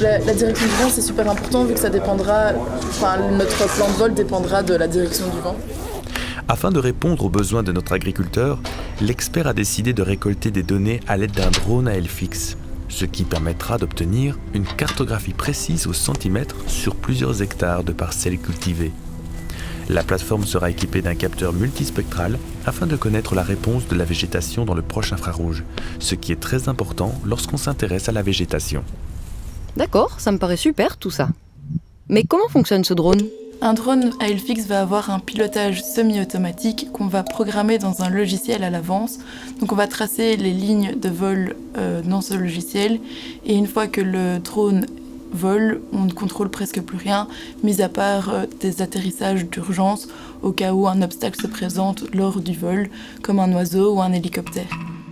La direction du vent, c'est super important vu que notre plan de vol dépendra de la direction du vent. Afin de répondre aux besoins de notre agriculteur, l'expert a décidé de récolter des données à l'aide d'un drone à aile fixe, ce qui permettra d'obtenir une cartographie précise au centimètre sur plusieurs hectares de parcelles cultivées. La plateforme sera équipée d'un capteur multispectral afin de connaître la réponse de la végétation dans le proche infrarouge, ce qui est très important lorsqu'on s'intéresse à la végétation. D'accord, ça me paraît super tout ça. Mais comment fonctionne ce drone ? Un drone à aile fixe va avoir un pilotage semi-automatique qu'on va programmer dans un logiciel à l'avance. Donc on va tracer les lignes de vol dans ce logiciel et une fois que le drone vole, on ne contrôle presque plus rien, mis à part des atterrissages d'urgence au cas où un obstacle se présente lors du vol, comme un oiseau ou un hélicoptère.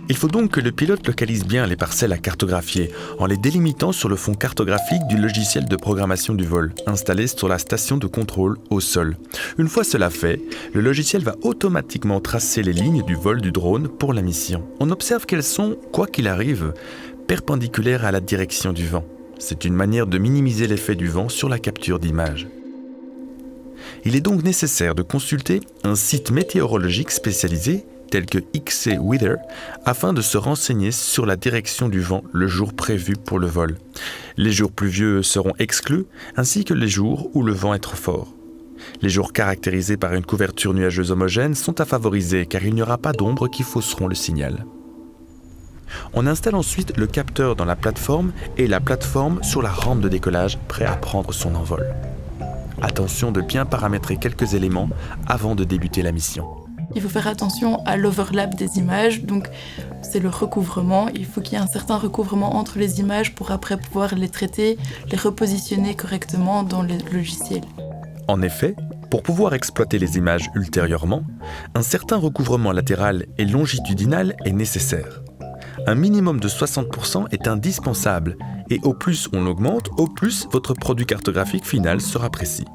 Il faut donc que le pilote localise bien les parcelles à cartographier en les délimitant sur le fond cartographique du logiciel de programmation du vol, installé sur la station de contrôle au sol. Une fois cela fait, le logiciel va automatiquement tracer les lignes du vol du drone pour la mission. On observe qu'elles sont, quoi qu'il arrive, perpendiculaires à la direction du vent. C'est une manière de minimiser l'effet du vent sur la capture d'images. Il est donc nécessaire de consulter un site météorologique spécialisé tel que XC Weather, afin de se renseigner sur la direction du vent le jour prévu pour le vol. Les jours pluvieux seront exclus, ainsi que les jours où le vent est trop fort. Les jours caractérisés par une couverture nuageuse homogène sont à favoriser car il n'y aura pas d'ombre qui fausseront le signal. On installe ensuite le capteur dans la plateforme et la plateforme sur la rampe de décollage, prêt à prendre son envol. Attention de bien paramétrer quelques éléments avant de débuter la mission. Il faut faire attention à l'overlap des images, donc c'est le recouvrement. Il faut qu'il y ait un certain recouvrement entre les images pour après pouvoir les traiter, les repositionner correctement dans le logiciel. En effet, pour pouvoir exploiter les images ultérieurement, un certain recouvrement latéral et longitudinal est nécessaire. Un minimum de 60% est indispensable et au plus on l'augmente, au plus votre produit cartographique final sera précis.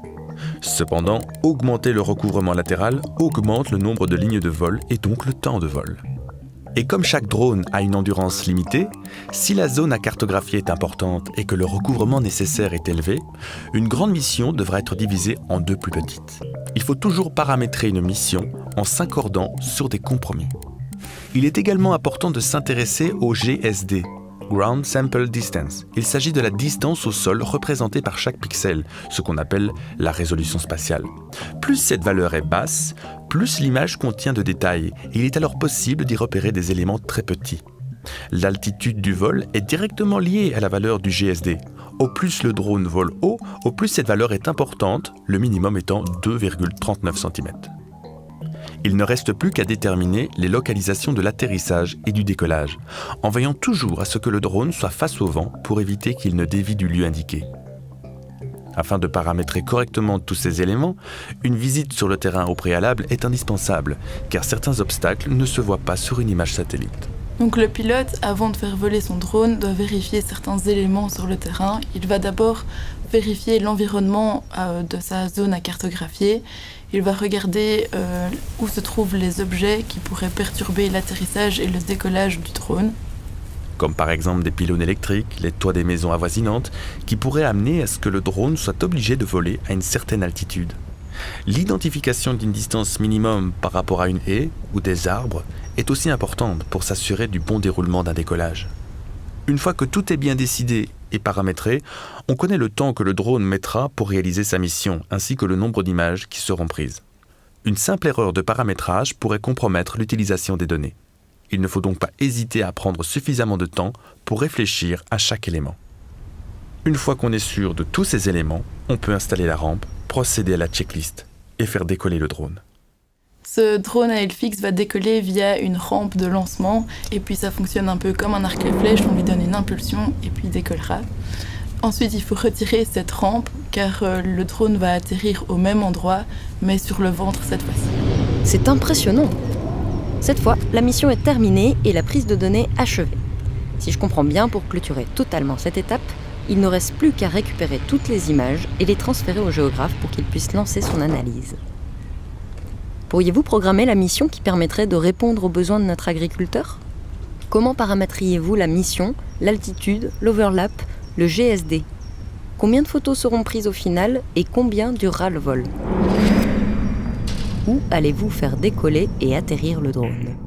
Cependant, augmenter le recouvrement latéral augmente le nombre de lignes de vol et donc le temps de vol. Et comme chaque drone a une endurance limitée, si la zone à cartographier est importante et que le recouvrement nécessaire est élevé, une grande mission devra être divisée en 2 plus petites. Il faut toujours paramétrer une mission en s'accordant sur des compromis. Il est également important de s'intéresser au GSD, Ground Sample Distance. Il s'agit de la distance au sol représentée par chaque pixel, ce qu'on appelle la résolution spatiale. Plus cette valeur est basse, plus l'image contient de détails, et il est alors possible d'y repérer des éléments très petits. L'altitude du vol est directement liée à la valeur du GSD. Au plus le drone vole haut, au plus cette valeur est importante, le minimum étant 2,39 cm. Il ne reste plus qu'à déterminer les localisations de l'atterrissage et du décollage, en veillant toujours à ce que le drone soit face au vent pour éviter qu'il ne dévie du lieu indiqué. Afin de paramétrer correctement tous ces éléments, une visite sur le terrain au préalable est indispensable, car certains obstacles ne se voient pas sur une image satellite. Donc le pilote, avant de faire voler son drone, doit vérifier certains éléments sur le terrain. Il va d'abord vérifier l'environnement de sa zone à cartographier. Il va regarder où se trouvent les objets qui pourraient perturber l'atterrissage et le décollage du drone. Comme par exemple des pylônes électriques, les toits des maisons avoisinantes, qui pourraient amener à ce que le drone soit obligé de voler à une certaine altitude. L'identification d'une distance minimum par rapport à une haie ou des arbres est aussi importante pour s'assurer du bon déroulement d'un décollage. Une fois que tout est bien décidé et paramétré, on connaît le temps que le drone mettra pour réaliser sa mission, ainsi que le nombre d'images qui seront prises. Une simple erreur de paramétrage pourrait compromettre l'utilisation des données. Il ne faut donc pas hésiter à prendre suffisamment de temps pour réfléchir à chaque élément. Une fois qu'on est sûr de tous ces éléments, on peut installer la rampe, procéder à la checklist et faire décoller le drone. Ce drone à aile fixe va décoller via une rampe de lancement et puis ça fonctionne un peu comme un arc et flèche, on lui donne une impulsion et puis il décollera. Ensuite, il faut retirer cette rampe car le drone va atterrir au même endroit mais sur le ventre cette fois-ci. C'est impressionnant. Cette fois, la mission est terminée et la prise de données achevée. Si je comprends bien, pour clôturer totalement cette étape, il ne reste plus qu'à récupérer toutes les images et les transférer au géographe pour qu'il puisse lancer son analyse. Pourriez-vous programmer la mission qui permettrait de répondre aux besoins de notre agriculteur ? Comment paramétriez-vous la mission, l'altitude, l'overlap, le GSD ? Combien de photos seront prises au final et combien durera le vol ? Où allez-vous faire décoller et atterrir le drone ?